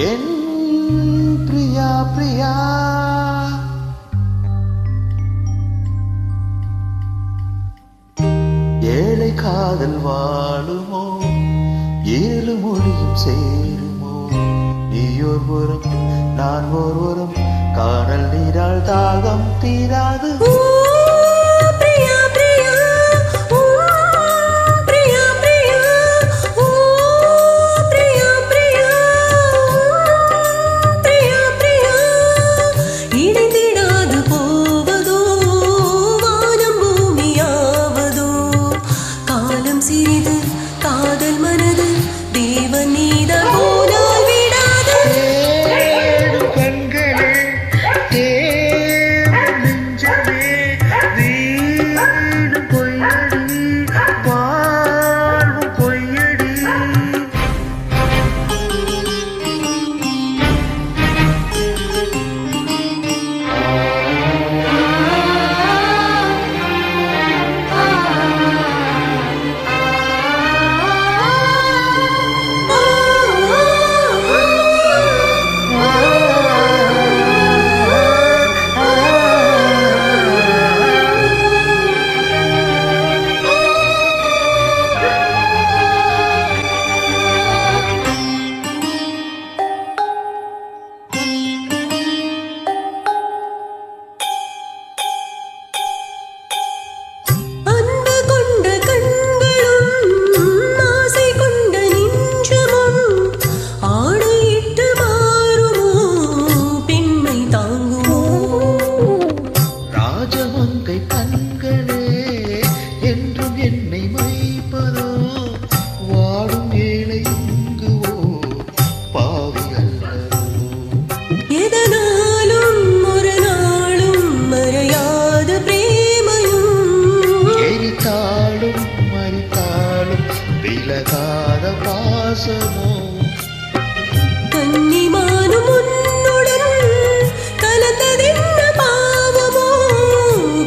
என் பிரியா பிரியா ஏழை காதல் வாழுமோ ஏழு மொழியும் சேருமோ நீயோர் புறம் நான் ஒருவரும் காணல் நீரால் தாகம் தீராது காதல் மனது தேவன் நீதான் போனால் விடாது கண்களே நெஞ்சமே வீடு பொய்யடி வாழ்வு பொய்யடி விலகாத பாசமோ கன்னிமானும் உன்னுடன் கலந்ததென்ன பாவமோ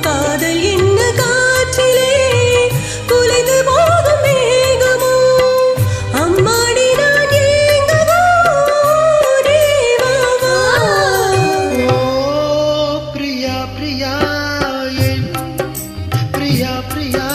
காதல் என்ன காற்றிலே குலைந்து போகும் மேகமோ அம்மாடி நான் ஏங்கவோ தேவாவா ஓ பிரியா பிரியா என் பிரியா பிரியா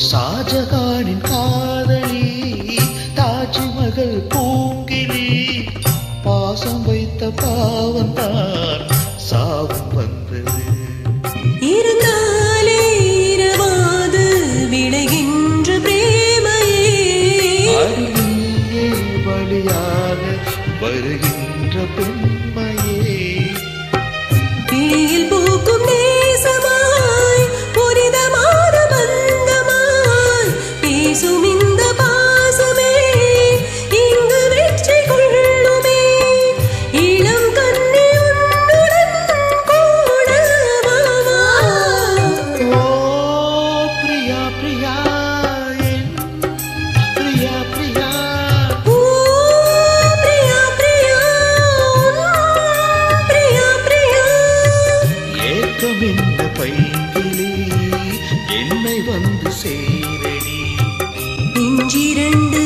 ஷாஜகானின் காதலி தாஜ்மஹல் பூங்கிலி பாசம் வைத்த பாவம் தான் சாவும் வந்தது இருந்தாலே இரவாது விளைகின்ற பிரேமையே அருகிலே வழியாக வருகின்ற பெண்மையே பிழியில் பூக்கும் நேசமாய் புனிதமான பந்தமாய் பேசும் இந்த பாசமே இங்கு வெற்றி கொள்ளுமே இளம் கண்ணி உன்னுடன் கூடவாவா ஓ பிரியா பிரியா என் பிரியா பிரியா ஓ பிரியா பிரியா பிரியா பிரியா ஏக்கம் என்ன பைங்கிலி என்னை வந்து சேரடி நெஞ்சிரண்டு